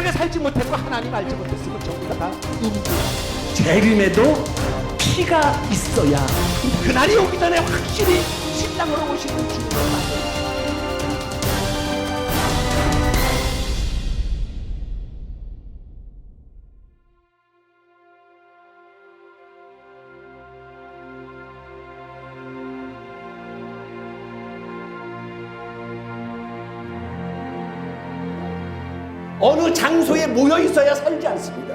정직하게 살지 못했고 하나님 알지 못했으면 전부 다 인주. 재림에도 피가 있어야 그날이 오기 전에 확실히 신랑으로 오시는 주님을 만나. 어느 장소에 모여 있어야 살지 않습니다.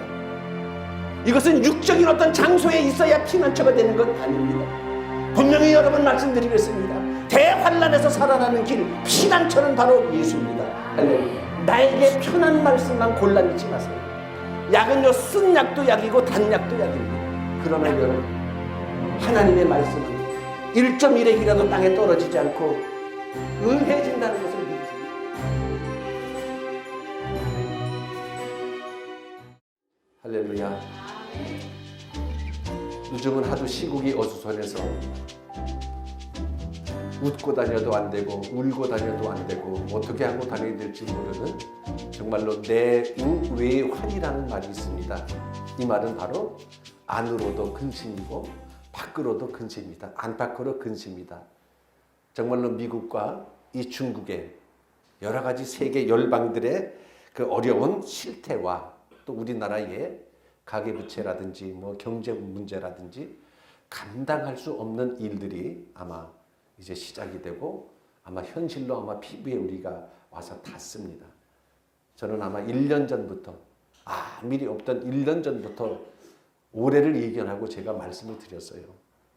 이것은 육적인 어떤 장소에 있어야 피난처가 되는 건 아닙니다. 분명히 여러분 말씀드리겠습니다. 대환란에서 살아나는 길, 피난처는 바로 예수입니다. 할렐루야. 나에게 편한 말씀만 골라 믿지 마세요. 약은요, 쓴 약도 약이고 단 약도 약입니다. 그러나 여러분, 하나님의 말씀은 1.1의 기라도 땅에 떨어지지 않고 응해진다는 것을 믿으십니다. 할렐루야. 요즘은 하도 시국이 어수선해서 웃고 다녀도 안 되고 울고 다녀도 안 되고 어떻게 하고 다녀야 될지 모르는 정말로 내우외환이라는 말이 있습니다. 이 말은 바로 안으로도 근심이고 밖으로도 근심이다. 안팎으로 근심이다. 정말로 미국과 이 중국의 여러 가지 세계 열방들의 그 어려운 실태와 또 우리나라의 가계부채라든지 뭐 경제 문제라든지 감당할 수 없는 일들이 아마 이제 시작이 되고 아마 현실로 아마 피부에 우리가 와서 닿습니다. 저는 아마 1년 전부터 미리 없던 1년 전부터 올해를 예견하고 제가 말씀을 드렸어요.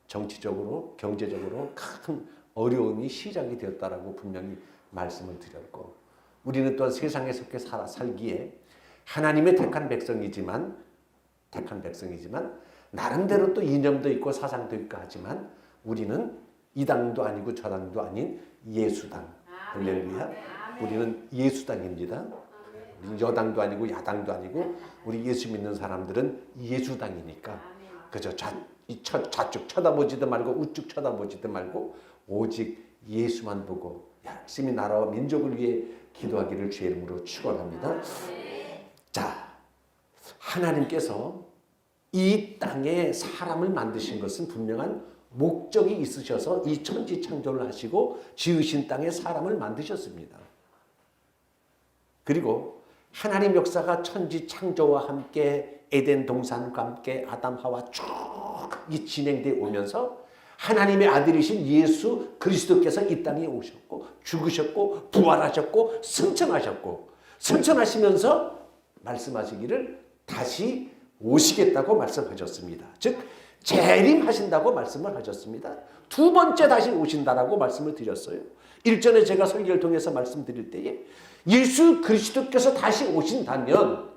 정치적으로 경제적으로 큰 어려움이 시작이 되었다라고 분명히 말씀을 드렸고 우리는 또한 세상에 속해 살기에 하나님의 택한 백성이지만 나름대로 또 이념도 있고 사상도 있고 하지만 우리는 이 당도 아니고 저 당도 아닌 예수당. 할렐루야. 우리는 예수당입니다. 우리는 여당도 아니고 야당도 아니고 우리 예수 믿는 사람들은 예수당이니까 그저 좌측 쳐다보지도 말고 우측 쳐다보지도 말고 오직 예수만 보고 열심히 나라와 민족을 위해 기도하기를 주의 이름으로 축원합니다. 자, 하나님께서 이 땅에 사람을 만드신 것은 분명한 목적이 있으셔서 이 천지 창조를 하시고 지으신 땅에 사람을 만드셨습니다. 그리고 하나님 역사가 천지 창조와 함께 에덴 동산과 함께 아담 하와 쭉 이 진행되어 오면서 하나님의 아들이신 예수 그리스도께서 이 땅에 오셨고 죽으셨고 부활하셨고 승천하시면서 말씀하시기를 다시 오시겠다고 말씀하셨습니다. 즉 재림하신다고 말씀을 하셨습니다. 두 번째 다시 오신다라고 말씀을 드렸어요. 일전에 제가 설교를 통해서 말씀드릴 때에 예수 그리스도께서 다시 오신다면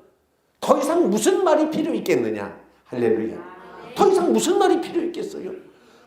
더 이상 무슨 말이 필요 있겠느냐. 할렐루야. 더 이상 무슨 말이 필요 있겠어요.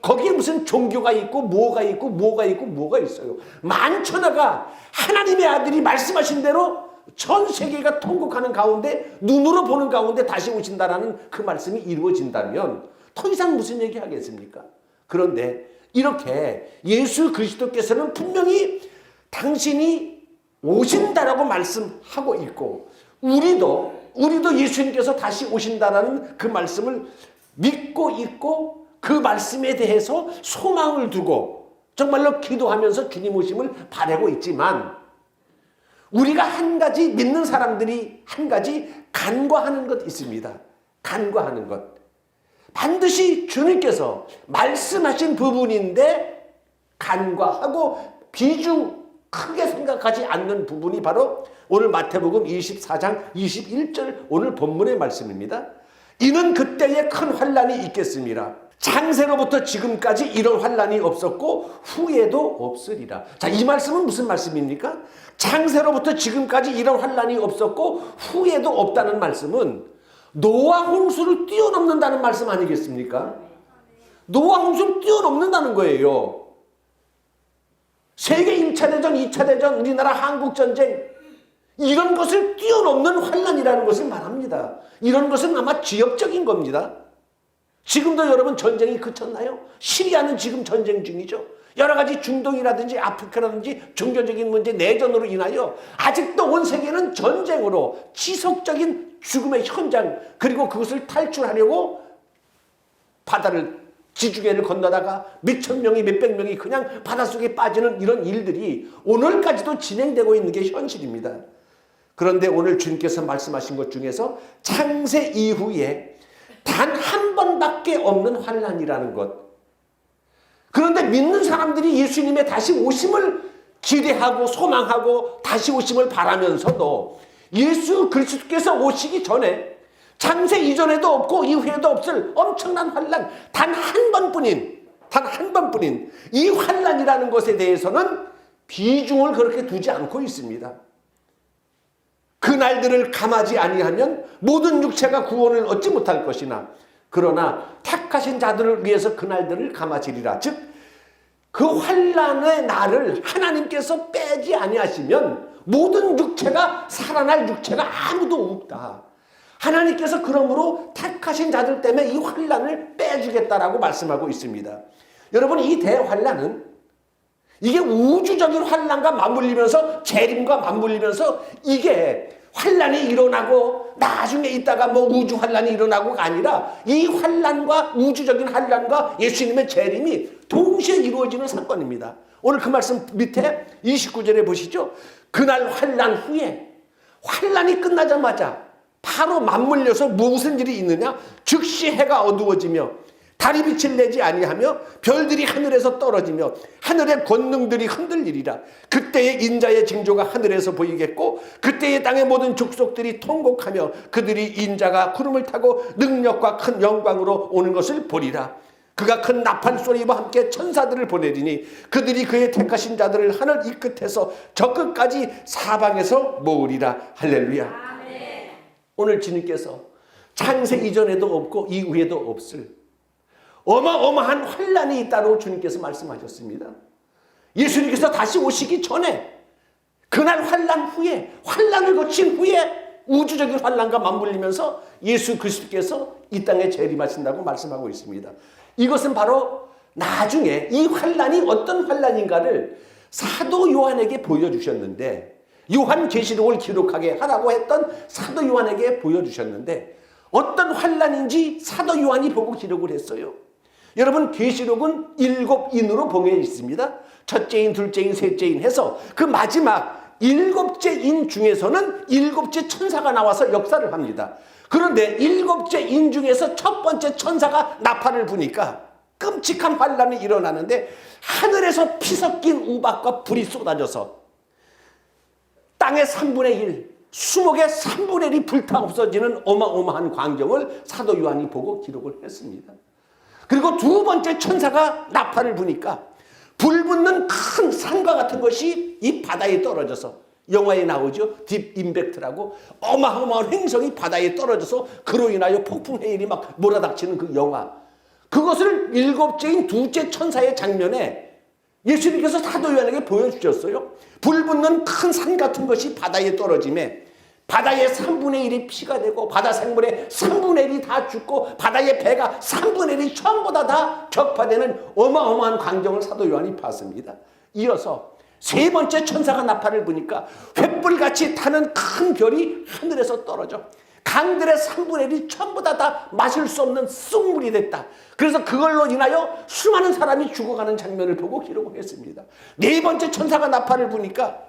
거기에 무슨 종교가 있고 뭐가 있어요. 만천하가 하나님의 아들이 말씀하신 대로 전 세계가 통곡하는 가운데 눈으로 보는 가운데 다시 오신다라는 그 말씀이 이루어진다면 더 이상 무슨 얘기 하겠습니까? 그런데 이렇게 예수 그리스도께서는 분명히 당신이 오신다라고 말씀하고 있고 우리도 예수님께서 다시 오신다라는 그 말씀을 믿고 있고 그 말씀에 대해서 소망을 두고 정말로 기도하면서 주님 오심을 바라고 있지만 우리가 한 가지 믿는 사람들이 한 가지 간과하는 것 있습니다. 간과하는 것. 반드시 주님께서 말씀하신 부분인데 간과하고 비중 크게 생각하지 않는 부분이 바로 오늘 마태복음 24장 21절 오늘 본문의 말씀입니다. 이는 그때에 큰 환란이 있겠습니다. 창세로부터 지금까지 이런 환란이 없었고 후에도 없으리라. 자, 이 말씀은 무슨 말씀입니까? 창세로부터 지금까지 이런 환란이 없었고 후에도 없다는 말씀은 노아 홍수를 뛰어넘는다는 말씀 아니겠습니까? 노아 홍수를 뛰어넘는다는 거예요. 세계 1차 대전, 2차 대전, 우리나라 한국전쟁 이런 것을 뛰어넘는 환란이라는 것을 말합니다. 이런 것은 아마 지역적인 겁니다. 지금도 여러분 전쟁이 그쳤나요? 시리아는 지금 전쟁 중이죠. 여러 가지 중동이라든지 아프리카라든지 종교적인 문제, 내전으로 인하여 아직도 온 세계는 전쟁으로 지속적인 죽음의 현장, 그리고 그것을 탈출하려고 바다를 지중해를 건너다가 몇천 명이 몇백 명이 그냥 바닷속에 빠지는 이런 일들이 오늘까지도 진행되고 있는 게 현실입니다. 그런데 오늘 주님께서 말씀하신 것 중에서 창세 이후에 단 한 번밖에 없는 환난이라는 것. 그런데 믿는 사람들이 예수님의 다시 오심을 기대하고 소망하고 다시 오심을 바라면서도 예수 그리스도께서 오시기 전에 창세 이전에도 없고 이후에도 없을 엄청난 환난, 단 한 번뿐인 이 환난이라는 것에 대해서는 비중을 그렇게 두지 않고 있습니다. 그 날들을 감하지 아니하면 모든 육체가 구원을 얻지 못할 것이나 그러나 택하신 자들을 위해서 그 날들을 감하시리라. 즉 그 환난의 날을 하나님께서 빼지 아니하시면 모든 육체가 살아날 육체가 아무도 없다. 하나님께서 그러므로 택하신 자들 때문에 이 환난을 빼주겠다라고 말씀하고 있습니다. 여러분, 이 대환난은 이게 우주적인 환난과 맞물리면서 재림과 맞물리면서 이게 환난이 일어나고 나중에 있다가 뭐 우주 환난이 일어나고가 아니라 이 환난과 우주적인 환난과 예수님의 재림이 동시에 이루어지는 사건입니다. 오늘 그 말씀 밑에 29절에 보시죠. 그날 환난 후에 환난이 끝나자마자 바로 맞물려서 무슨 일이 있느냐? 즉시 해가 어두워지며 달이 빛을 내지 아니하며 별들이 하늘에서 떨어지며 하늘의 권능들이 흔들리리라. 그때의 인자의 징조가 하늘에서 보이겠고 그때의 땅의 모든 족속들이 통곡하며 그들이 인자가 구름을 타고 능력과 큰 영광으로 오는 것을 보리라. 그가 큰 나팔 소리와 함께 천사들을 보내리니 그들이 그의 택하신 자들을 하늘 이 끝에서 저 끝까지 사방에서 모으리라. 할렐루야. 오늘 주님께서 창세 이전에도 없고 이후에도 없을 어마어마한 환난이 있다고 주님께서 말씀하셨습니다. 예수님께서 다시 오시기 전에 그날 환난 후에 환난을 거친 후에 우주적인 환난과 맞물리면서 예수 그리스도께서 이 땅에 재림하신다고 말씀하고 있습니다. 이것은 바로 나중에 이 환난이 어떤 환난인가를 사도 요한에게 보여주셨는데 요한계시록을 기록하게 하라고 했던 사도 요한에게 보여주셨는데 어떤 환난인지 사도 요한이 보고 기록을 했어요. 여러분, 계시록은 7인으로 봉해 있습니다. 첫째인, 둘째인, 셋째인 해서 그 마지막 7째인 중에서는 7째 천사가 나와서 역사를 합니다. 그런데 7째인 중에서 첫 번째 천사가 나팔을 부니까 끔찍한 환난이 일어나는데 하늘에서 피 섞인 우박과 불이 쏟아져서 땅의 3분의 1, 수목의 3분의 1이 불타 없어지는 어마어마한 광경을 사도 요한이 보고 기록을 했습니다. 그리고 두 번째 천사가 나팔을 부니까 불 붙는 큰 산과 같은 것이 이 바다에 떨어져서 영화에 나오죠. 딥 임팩트라고 어마어마한 행성이 바다에 떨어져서 그로 인하여 폭풍 해일이 막 몰아닥치는 그 영화. 그것을 7째인 둘째 천사의 장면에 예수님께서 사도 요한에게 보여주셨어요. 불 붙는 큰 산 같은 것이 바다에 떨어짐에 바다의 3분의 1이 피가 되고 바다 생물의 3분의 1이 다 죽고 바다의 배가 3분의 1이 전부 다 격파되는 어마어마한 광경을 사도 요한이 봤습니다. 이어서 세 번째 천사가 나팔을 부니까 횃불같이 타는 큰 별이 하늘에서 떨어져 강들의 3분의 1이 전부 다 마실 수 없는 쑥물이 됐다. 그래서 그걸로 인하여 수많은 사람이 죽어가는 장면을 보고 기록을 했습니다. 네 번째 천사가 나팔을 부니까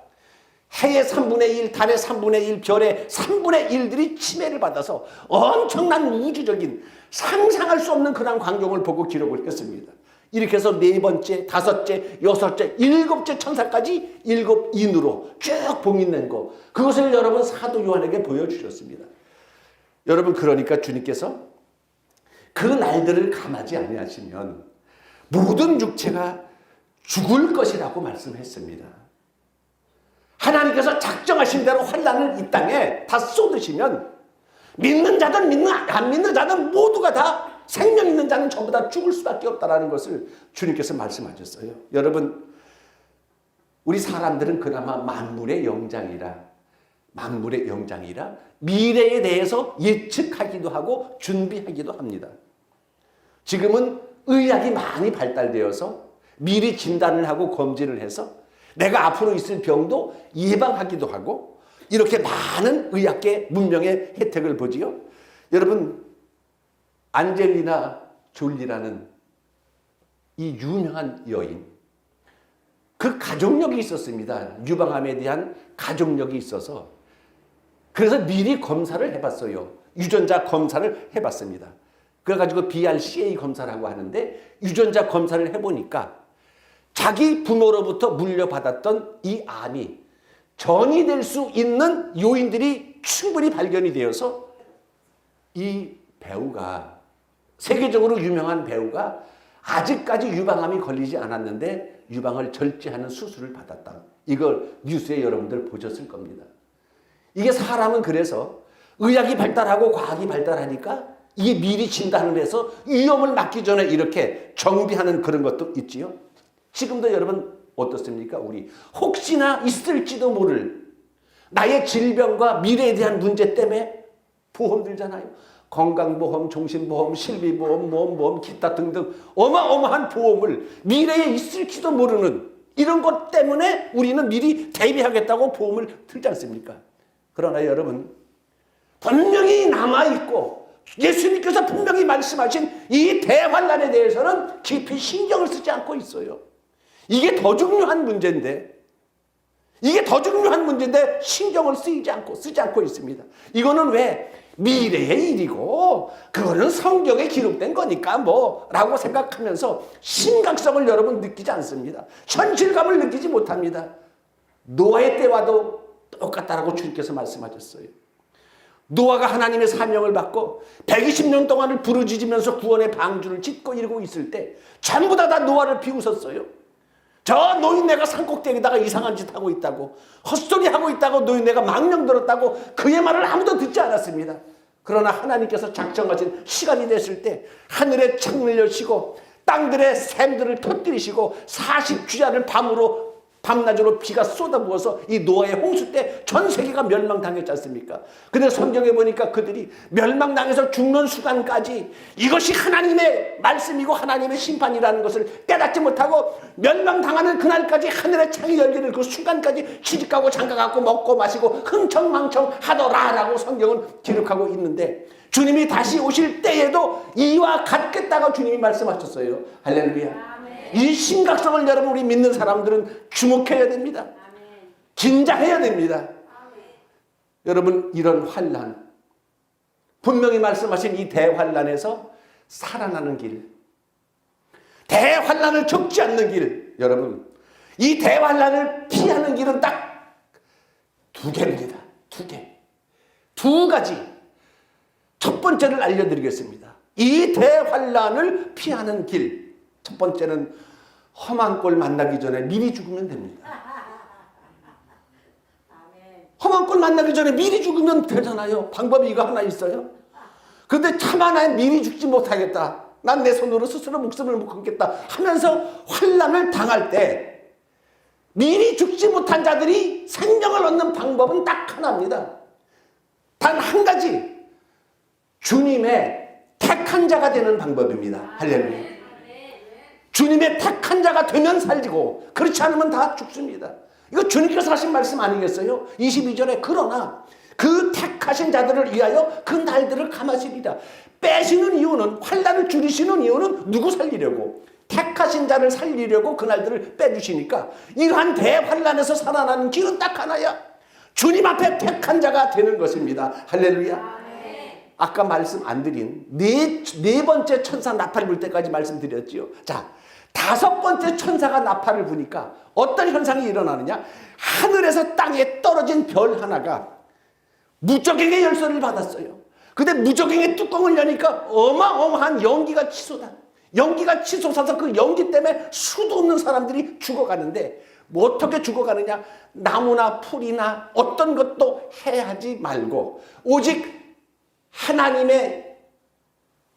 해의 3분의 1, 달의 3분의 1, 별의 3분의 1들이 침해를 받아서 엄청난 우주적인 상상할 수 없는 그런 광경을 보고 기록을 했습니다. 이렇게 해서 네 번째, 다섯째, 여섯째, 7째 천사까지 7인으로 쭉 봉인된 거, 그것을 여러분 사도 요한에게 보여주셨습니다. 여러분, 그러니까 주님께서 그 날들을 감하지 아니하시면 모든 육체가 죽을 것이라고 말씀했습니다. 하나님께서 작정하신 대로 환난을 이 땅에 다 쏟으시면 믿는 자든 안 믿는 자든 모두가 다 생명 있는 자는 전부 다 죽을 수밖에 없다는 것을 주님께서 말씀하셨어요. 여러분, 우리 사람들은 그나마 만물의 영장이라 미래에 대해서 예측하기도 하고 준비하기도 합니다. 지금은 의학이 많이 발달되어서 미리 진단을 하고 검진을 해서 내가 앞으로 있을 병도 예방하기도 하고 이렇게 많은 의학계 문명의 혜택을 보지요. 여러분, 안젤리나 졸리라는 이 유명한 여인, 그 가족력이 있었습니다. 유방암에 대한 가족력이 있어서 그래서 미리 검사를 해봤어요. 유전자 검사를 해봤습니다. 그래가지고 BRCA 검사라고 하는데 유전자 검사를 해보니까 자기 부모로부터 물려받았던 이 암이 전이 될 수 있는 요인들이 충분히 발견이 되어서 이 배우가, 세계적으로 유명한 배우가 아직까지 유방암이 걸리지 않았는데 유방을 절제하는 수술을 받았다. 이걸 뉴스에 여러분들 보셨을 겁니다. 이게 사람은 그래서 의학이 발달하고 과학이 발달하니까 이게 미리 진단을 해서 위험을 막기 전에 이렇게 정비하는 그런 것도 있지요. 지금도 여러분 어떻습니까? 우리 혹시나 있을지도 모를 나의 질병과 미래에 대한 문제 때문에 보험 들잖아요. 건강보험, 종신보험, 실비보험, 모험보험, 기타 등등 어마어마한 보험을 미래에 있을지도 모르는 이런 것 때문에 우리는 미리 대비하겠다고 보험을 들지 않습니까? 그러나 여러분, 분명히 남아있고 예수님께서 분명히 말씀하신 이 대환란에 대해서는 깊이 신경을 쓰지 않고 있어요. 이게 더 중요한 문제인데 신경을 쓰지 않고 있습니다. 이거는 왜? 미래의 일이고 그거는 성경에 기록된 거니까 라고 생각하면서 심각성을 여러분 느끼지 않습니다. 현실감을 느끼지 못합니다. 노아의 때와도 똑같다라고 주님께서 말씀하셨어요. 노아가 하나님의 사명을 받고 120년 동안을 부르짖으면서 구원의 방주를 짓고 이러고 있을 때 전부 다 노아를 비웃었어요. 저 노인네가 산꼭대기에다가 이상한 짓 하고 있다고, 헛소리 하고 있다고, 노인네가 망령 들었다고 그의 말을 아무도 듣지 않았습니다. 그러나 하나님께서 작정하신 시간이 됐을 때 하늘의 창을 여시고 땅들의 샘들을 터뜨리시고 40주야를 밤낮으로 비가 쏟아부어서 이 노아의 홍수 때 전 세계가 멸망당했지 않습니까? 근데 성경에 보니까 그들이 멸망당해서 죽는 순간까지 이것이 하나님의 말씀이고 하나님의 심판이라는 것을 깨닫지 못하고 멸망당하는 그날까지 하늘의 창이 열리는 그 순간까지 시집가고 장가가고 먹고 마시고 흥청망청 하더라라고 성경은 기록하고 있는데 주님이 다시 오실 때에도 이와 같겠다고 주님이 말씀하셨어요. 할렐루야. 이 심각성을 여러분 우리 믿는 사람들은 주목해야 됩니다. 긴장해야 됩니다. 여러분, 이런 환난, 분명히 말씀하신 이 대환난에서 살아나는 길, 대환난을 겪지 않는 길, 여러분 이 대환난을 피하는 길은 딱 두 개입니다. 두 가지. 첫 번째를 알려드리겠습니다. 이 대환난을 피하는 길, 첫 번째는 험한 꼴 만나기 전에 미리 죽으면 됩니다. 험한 꼴 만나기 전에 미리 죽으면 되잖아요. 방법이 이거 하나 있어요. 그런데 차마 난 미리 죽지 못하겠다. 난 내 손으로 스스로 목숨을 못 끊겠다 하면서 환난을 당할 때 미리 죽지 못한 자들이 생명을 얻는 방법은 딱 하나입니다. 단 한 가지. 주님의 택한 자가 되는 방법입니다. 할렐루야. 주님의 택한 자가 되면 살리고 그렇지 않으면 다 죽습니다. 이거 주님께서 하신 말씀 아니겠어요? 22절에 그러나 그 택하신 자들을 위하여 그 날들을 감하시리라. 빼시는 이유는, 환난을 줄이시는 이유는 누구 살리려고? 택하신 자를 살리려고 그 날들을 빼주시니까 이러한 대환난에서 살아나는 길은 딱 하나야. 주님 앞에 택한 자가 되는 것입니다. 할렐루야. 아까 말씀 안 드린 네 번째 천사 나팔 불 때까지 말씀드렸지요. 자, 다섯 번째 천사가 나팔을 부니까 어떤 현상이 일어나느냐? 하늘에서 땅에 떨어진 별 하나가 무적행의 열쇠를 받았어요. 근데 무적행의 뚜껑을 여니까 어마어마한 연기가 치솟아. 연기가 치솟아서 그 연기 때문에 수도 없는 사람들이 죽어가는데 뭐 어떻게 죽어가느냐? 나무나 풀이나 어떤 것도 해하지 말고 오직 하나님의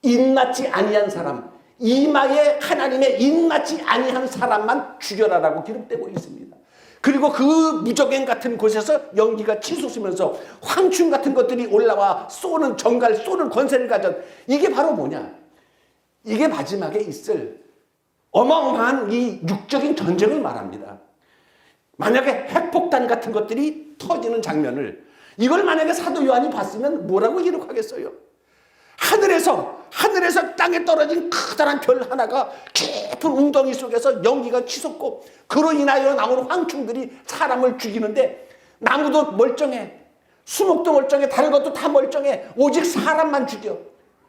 인맞지 아니한 사람, 이마에 하나님의 인맞지 아니한 사람만 죽여라라고 기록되고 있습니다. 그리고 그 무적행 같은 곳에서 연기가 치솟으면서 황충 같은 것들이 올라와 쏘는 쏘는 권세를 가진, 이게 바로 뭐냐? 이게 마지막에 있을 어마어마한 이 육적인 전쟁을 말합니다. 만약에 핵폭탄 같은 것들이 터지는 장면을 이걸 만약에 사도 요한이 봤으면 뭐라고 기록하겠어요? 하늘에서 땅에 떨어진 커다란 별 하나가 깊은 웅덩이 속에서 연기가 치솟고 그로 인하여 나오는 황충들이 사람을 죽이는데 나무도 멀쩡해, 수목도 멀쩡해, 다른 것도 다 멀쩡해, 오직 사람만 죽여.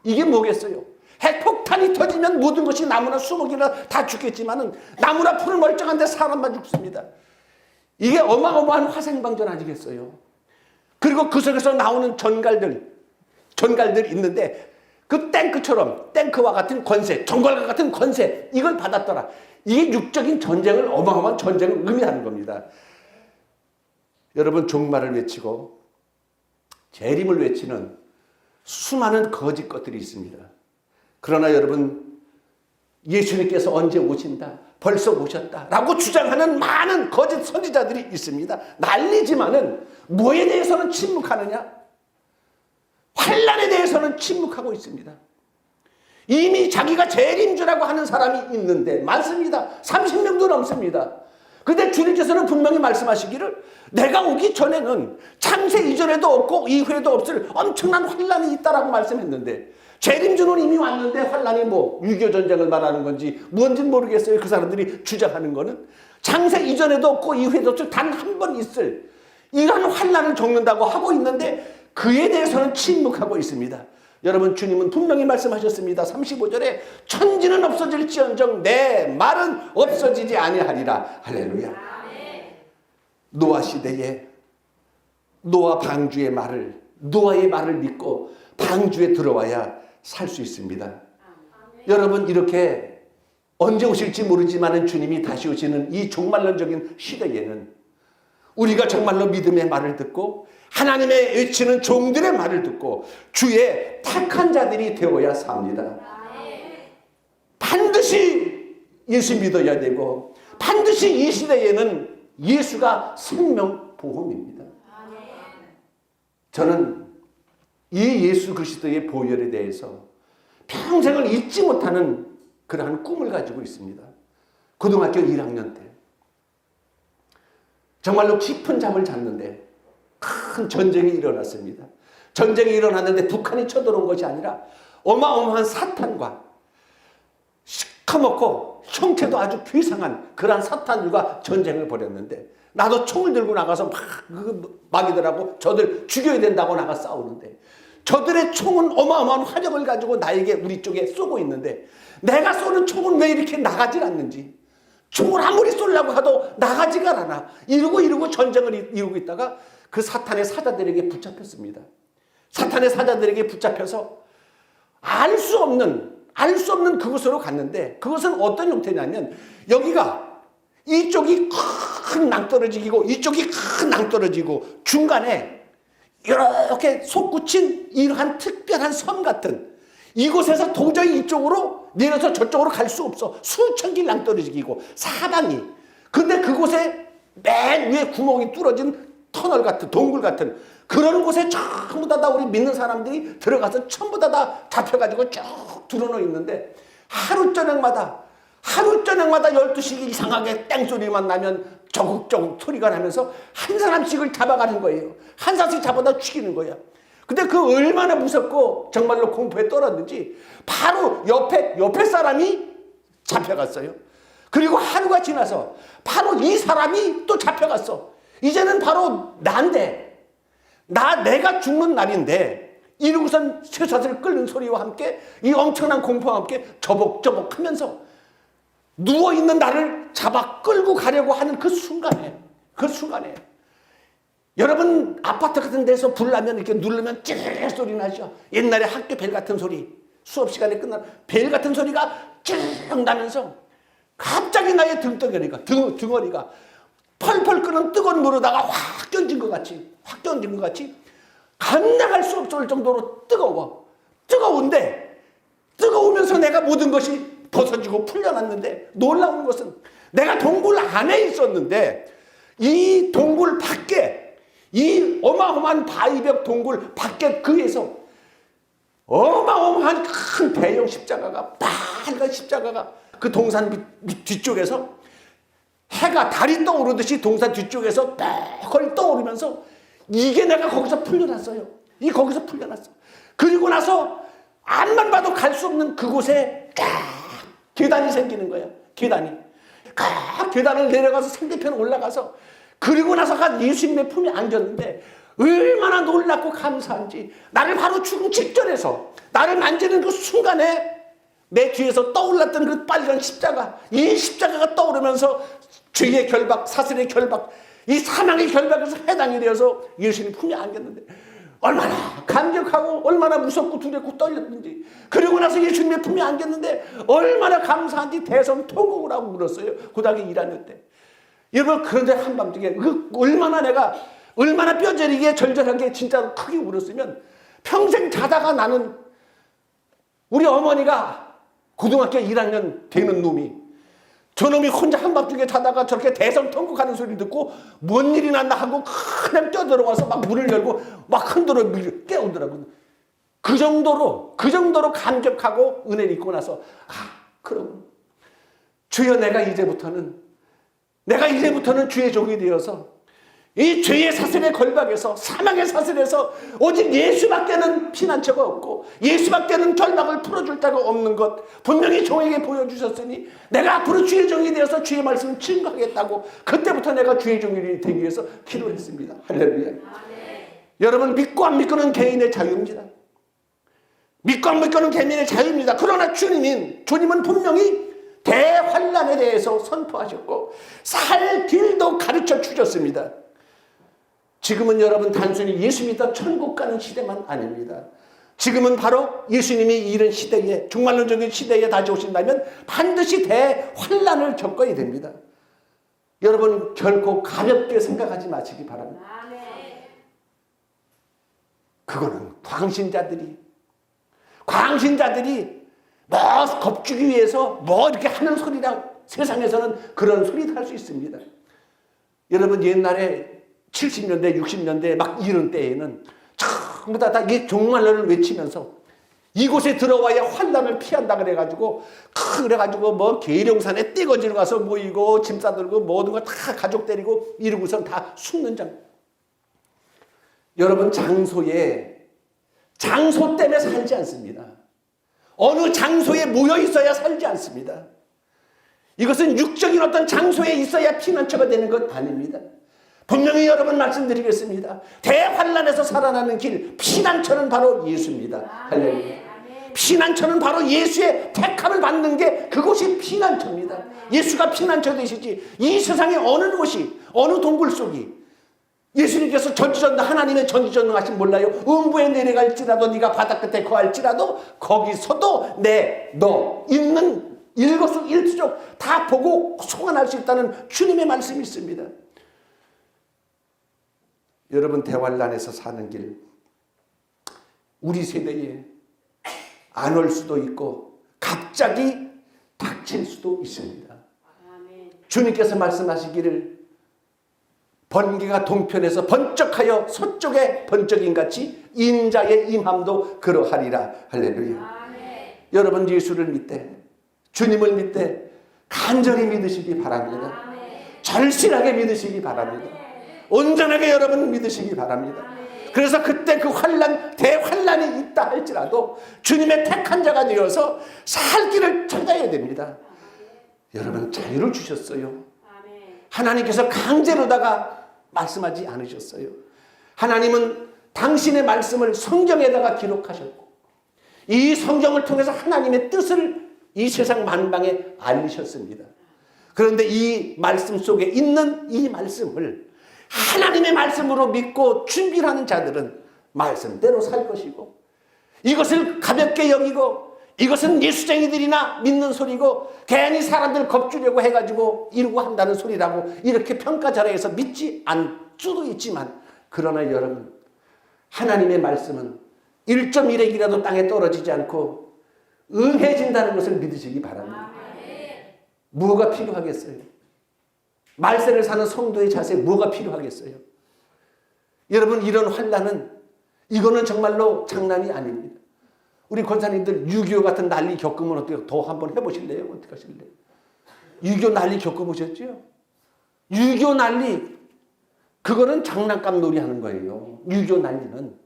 이게 뭐겠어요? 핵폭탄이 터지면 모든 것이 나무나 수목이나 다 죽겠지만은 나무나 풀은 멀쩡한데 사람만 죽습니다. 이게 어마어마한 화생방전 아니겠어요? 그리고 그 속에서 나오는 전갈들 있는데 그 탱크와 같은 권세, 정갈과 같은 권세 이걸 받았더라. 이게 육적인 전쟁을 어마어마한 전쟁을 의미하는 겁니다. 여러분 종말을 외치고 재림을 외치는 수많은 거짓 것들이 있습니다. 그러나 여러분 예수님께서 언제 오신다, 벌써 오셨다 라고 주장하는 많은 거짓 선지자들이 있습니다. 난리지만은 뭐에 대해서는 침묵하느냐? 환난에 대해서는 침묵하고 있습니다. 이미 자기가 재림주라고 하는 사람이 있는데 많습니다. 30명도 넘습니다. 근데 주님께서는 분명히 말씀하시기를 내가 오기 전에는 창세 이전에도 없고 이후에도 없을 엄청난 환난이 있다라고 말씀했는데 재림주는 이미 왔는데 환난이 6.25 전쟁을 말하는 건지 뭔지는 모르겠어요. 그 사람들이 주장하는 거는 창세 이전에도 없고 이후에도 없을 단 한 번 있을 이러한 환난을 겪는다고 하고 있는데 그에 대해서는 침묵하고 있습니다. 여러분 주님은 분명히 말씀하셨습니다. 35절에 천지는 없어질지언정 내 말은 없어지지 아니하리라. 할렐루야. 노아 시대에 노아 방주의 말을, 노아의 말을 믿고 방주에 들어와야 살 수 있습니다. 여러분 이렇게 언제 오실지 모르지만 주님이 다시 오시는 이 종말론적인 시대에는 우리가 정말로 믿음의 말을 듣고 하나님의 외치는 종들의 말을 듣고 주의 택한 자들이 되어야 삽니다. 반드시 예수 믿어야 되고 반드시 이 시대에는 예수가 생명보험입니다. 저는 이 예수 그리스도의 보혈에 대해서 평생을 잊지 못하는 그러한 꿈을 가지고 있습니다. 고등학교 1학년 때 정말로 깊은 잠을 잤는데 큰 전쟁이 일어났습니다. 전쟁이 일어났는데 북한이 쳐들어온 것이 아니라 어마어마한 사탄과 시커멓고 형태도 아주 비상한 그러한 사탄들과 전쟁을 벌였는데 나도 총을 들고 나가서 마귀들하고 저들 죽여야 된다고 나가 싸우는데 저들의 총은 어마어마한 화력을 가지고 나에게 우리 쪽에 쏘고 있는데 내가 쏘는 총은 왜 이렇게 나가질 않는지 총을 아무리 쏘려고 해도 나가지가 않아. 이러고 전쟁을 이루고 있다가 그 사탄의 사자들에게 붙잡혔습니다. 사탄의 사자들에게 붙잡혀서 알 수 없는 그곳으로 갔는데 그것은 어떤 형태냐면 여기가 이쪽이 큰 낭떠러지고 이쪽이 큰 낭떠러지고 중간에 이렇게 솟구친 이러한 특별한 섬 같은 이곳에서 도저히 이쪽으로 내려서 저쪽으로 갈 수 없어. 수천 길 낭떠러지고 사방이. 근데 그곳에 맨 위에 구멍이 뚫어진 터널 같은 동굴 같은 그런 곳에 전부 다 우리 믿는 사람들이 들어가서 전부 다 잡혀가지고 쭉 드러누워 있는데 하루 저녁마다 12시 이상하게 땡소리만 나면 저국저국 소리가 나면서 한 사람씩을 잡아가는 거예요. 한 사람씩 잡아다 죽이는 거야. 근데 그 얼마나 무섭고 정말로 공포에 떨었는지 바로 옆에 사람이 잡혀갔어요. 그리고 하루가 지나서 바로 이 사람이 또 잡혀갔어. 이제는 바로 난데 내가 죽는 날인데 이러고선 쇠사슬 끓는 소리와 함께 이 엄청난 공포와 함께 저벅저벅 하면서 누워있는 나를 잡아 끌고 가려고 하는 그 순간에 여러분 아파트 같은 데서 불 나면 이렇게 누르면 찌르르 소리 나죠. 옛날에 학교 벨 같은 소리 수업 시간에 끝나면 벨 같은 소리가 ጭ르륵 나면서 갑자기 나의 등어리가 펄펄 끓는 뜨거운 물에다가 확 던진 것 같이 감당할 수 없을 정도로 뜨거운데 뜨거우면서 내가 모든 것이 벗어지고 풀려났는데 놀라운 것은 내가 동굴 안에 있었는데 이 동굴 밖에 이 어마어마한 바위벽 동굴 밖에 그에서 어마어마한 큰 대형 십자가가 빨간 십자가가 그 동산 뒤쪽에서 해가 달이 떠오르듯이 동산 뒤쪽에서 뻘 떠오르면서 이게 내가 거기서 풀려났어요. 이 거기서 풀려났어. 그리고 나서 앞만 봐도 갈 수 없는 그곳에 쫙 계단이 생기는 거야. 계단이. 계단을 내려가서 상대편 올라가서 그리고 나서가 예수님의 품에 안겼는데 얼마나 놀랍고 감사한지 나를 바로 죽음 직전에서 나를 만지는 그 순간에 내 뒤에서 떠올랐던 그 빨간 십자가, 이 십자가가 떠오르면서 죄의 결박, 사슬의 결박, 이 사망의 결박에서 해당이 되어서 예수님 품에 안겼는데 얼마나 감격하고 얼마나 무섭고 두렵고 떨렸는지, 그리고 나서 예수님의 품에 안겼는데 얼마나 감사한지 대성통곡을 하고 울었어요. 고등학교 1학년 때. 여러분, 그런데 한밤중에 얼마나 뼈저리게 절절하게 진짜로 크게 울었으면 평생 자다가 나는 우리 어머니가 고등학교 1학년 되는 놈이 저놈이 혼자 한밤중에 자다가 저렇게 대성통곡하는 소리 듣고 뭔 일이 났나 하고 그냥 뛰어들어와서 막 문을 열고 막 흔들어 깨우더라고요. 그 정도로 감격하고 은혜를 입고 나서 그럼 주여 내가 이제부터는 주의 종이 되어서 이 죄의 사슬의 걸박에서 사망의 사슬에서 오직 예수밖에는 피난처가 없고 예수밖에는 결박을 풀어줄 자가 없는 것 분명히 종에게 보여주셨으니 내가 앞으로 주의 종이 되어서 주의 말씀을 증거하겠다고 그때부터 내가 주의 종이 되기 위해서 기도했습니다. 할렐루야. 여러분, 믿고 안 믿고는 개인의 자유입니다. 믿고 안 믿고는 개인의 자유입니다. 그러나 주님은 분명히 대환란에 대해서 선포하셨고 살 길도 가르쳐 주셨습니다. 지금은 여러분 단순히 예수 믿다 천국 가는 시대만 아닙니다. 지금은 바로 예수님이 이런 시대에 종말론적인 시대에 다시 오신다면 반드시 대환란을 겪어야 됩니다. 여러분 결코 가볍게 생각하지 마시기 바랍니다. 그거는 광신자들이 뭐 겁주기 위해서 뭐 이렇게 하는 소리라 세상에서는 그런 소리도 할 수 있습니다. 여러분 옛날에 70년대 60년대 막 이런 때에는 전부 다 이 종말론을 외치면서 이곳에 들어와야 환난을 피한다 그래가지고 뭐 계룡산에 떼거지로 가서 모이고 짐 싸들고 모든 거 다 가족 데리고 이러고선 다 숨는 장. 여러분 장소 때문에 살지 않습니다. 어느 장소에 모여 있어야 살지 않습니다. 이것은 육적인 어떤 장소에 있어야 피난처가 되는 것 아닙니다. 분명히 여러분 말씀드리겠습니다. 대환란에서 살아나는 길, 피난처는 바로 예수입니다. 할렐루야. 피난처는 바로 예수의 택함을 받는 게 그곳이 피난처입니다. 예수가 피난처 되시지 이 세상의 어느 곳이 어느 동굴 속이 예수님께서 전지전능 하나님의 전지전능하신 몰라요. 음부에 내려갈지라도 네가 바다 끝에 거할지라도 거기서도 너 있는 일거수일투족 다 보고 소환할 수 있다는 주님의 말씀이 있습니다. 여러분 대환란에서 사는 길 우리 세대에 안 올 수도 있고 갑자기 닥칠 수도 있습니다. 주님께서 말씀하시기를 번개가 동편에서 번쩍하여 서쪽에 번쩍인같이 인자의 임함도 그러하리라. 할렐루야. 여러분 예수를 믿되 주님을 믿되 간절히 믿으시기 바랍니다. 절실하게 믿으시기 바랍니다. 온전하게 여러분 믿으시기 바랍니다. 그래서 그때 그 대환란이 있다 할지라도 주님의 택한 자가 되어서 살 길을 찾아야 됩니다. 여러분 자유를 주셨어요. 하나님께서 강제로다가 말씀하지 않으셨어요. 하나님은 당신의 말씀을 성경에다가 기록하셨고 이 성경을 통해서 하나님의 뜻을 이 세상 만방에 알리셨습니다. 그런데 이 말씀 속에 있는 이 말씀을 하나님의 말씀으로 믿고 준비하는 자들은 말씀대로 살 것이고 이것을 가볍게 여기고 이것은 예수쟁이들이나 믿는 소리고 괜히 사람들 겁주려고 해가지고 이러고 한다는 소리라고 이렇게 평가절하해서 믿지 않을 수도 있지만 그러나 여러분 하나님의 말씀은 1.1의 기라도 땅에 떨어지지 않고 응해진다는 것을 믿으시기 바랍니다. 뭐가 필요하겠어요? 말세를 사는 성도의 자세 뭐가 필요하겠어요? 여러분 이런 환난은 이거는 정말로 장난이 아닙니다. 우리 권사님들 6.25 같은 난리 겪으면 어떻게 더 한번 해보실래요? 어떻게 하실래요? 6.25 난리 겪어보셨죠? 6.25 난리, 그거는 장난감 놀이 하는 거예요. 6.25 난리는.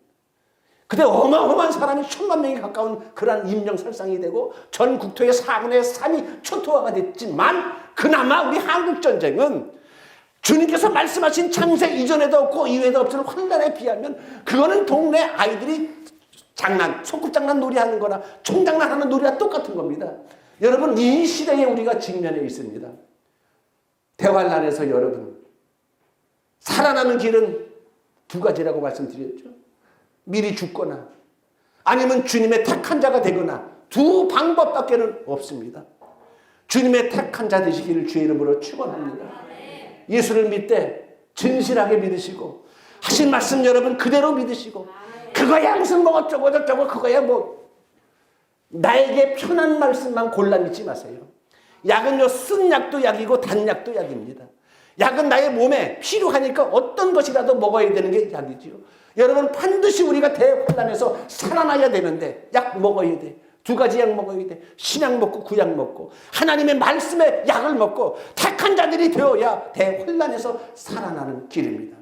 근데 어마어마한 사람이 1000만 명이 가까운 그러한 인명살상이 되고 전 국토의 4분의 3이 초토화가 됐지만 그나마 우리 한국전쟁은 주님께서 말씀하신 창세 이전에도 없고 이후에도 없을 환란에 비하면 그거는 동네 아이들이 소꿉장난 놀이하는 거나 총장난하는 놀이와 똑같은 겁니다. 여러분, 이 시대에 우리가 직면해 있습니다. 대환란에서 여러분 살아남는 길은 두 가지라고 말씀드렸죠. 미리 죽거나 아니면 주님의 택한 자가 되거나 두 방법밖에는 없습니다. 주님의 택한 자 되시기를 주의 이름으로 축원합니다. 예수를 믿되 진실하게 믿으시고 하신 말씀 여러분 그대로 믿으시고 그거야 무슨 뭐 어쩌고 저쩌고 그거야 뭐 나에게 편한 말씀만 골라 믿지 마세요. 약은요 쓴 약도 약이고 단 약도 약입니다. 약은 나의 몸에 필요하니까 어떤 것이라도 먹어야 되는 게 약이지요. 여러분 반드시 우리가 대환란에서 살아나야 되는데 약 먹어야 돼. 두 가지 약 먹어야 돼. 신약 먹고 구약 먹고 하나님의 말씀의 약을 먹고 택한 자들이 되어야 대환란에서 살아나는 길입니다.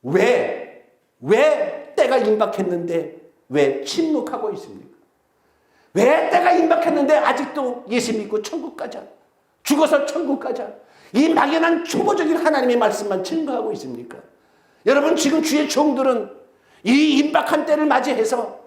왜 때가 임박했는데 왜 침묵하고 있습니까? 왜 때가 임박했는데 아직도 예수 믿고 천국 가자. 죽어서 천국 가자. 이 막연한 초보적인 하나님의 말씀만 증거하고 있습니까? 여러분 지금 주의 종들은 이 임박한 때를 맞이해서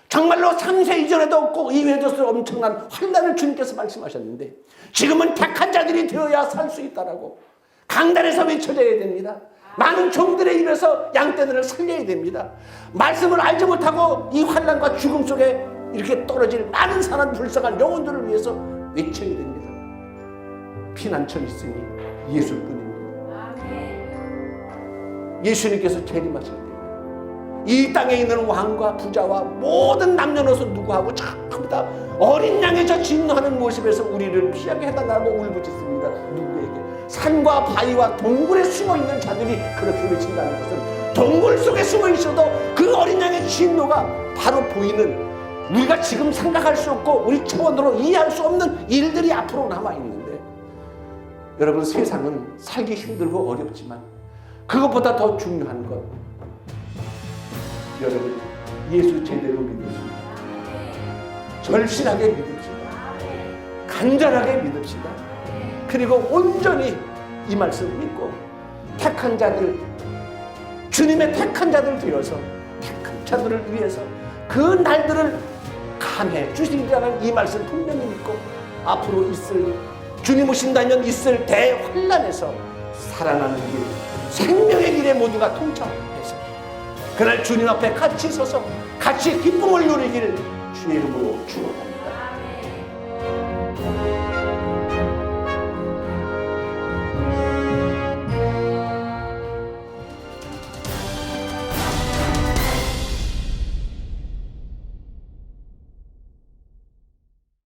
정말로 창세 이전에도 없고 이후에도 없을 엄청난 환난을 주님께서 말씀하셨는데 지금은 택한 자들이 되어야 살 수 있다라고 강단에서 외쳐져야 됩니다. 많은 종들의 입에서 양떼들을 살려야 됩니다. 말씀을 알지 못하고 이 환난과 죽음 속에 이렇게 떨어질 많은 사람 불쌍한 영혼들을 위해서 외쳐야 됩니다. 피난처 있으니 예수뿐입니다. 예수님께서 재림하실 때 이 땅에 있는 왕과 부자와 모든 남녀노소 누구하고 전부 다 어린 양의 저 진노하는 모습에서 우리를 피하게 해달라고 울부짖습니다. 누구에게? 산과 바위와 동굴에 숨어있는 자들이 그렇게 외친다는 것은 동굴 속에 숨어 있어도 그 어린 양의 진노가 바로 보이는 우리가 지금 생각할 수 없고 우리 차원으로 이해할 수 없는 일들이 앞으로 남아있는데 여러분 세상은 살기 힘들고 어렵지만 그것보다 더 중요한 것 여러분 예수 제대로 믿으십시다. 절실하게 믿읍시다. 간절하게 믿읍시다. 그리고 온전히 이 말씀 믿고 택한 자들 주님의 택한 자들 되어서 택한 자들을 위해서 그 날들을 감해 주시리라는 이 말씀 분명히 믿고 앞으로 있을 주님 오신다면 있을 대환란에서 살아나는 길 생명의 길에 모두가 통참해서 그날 주님 앞에 같이 서서 같이 기쁨을 누리기를 주의 이름으로 축원합니다.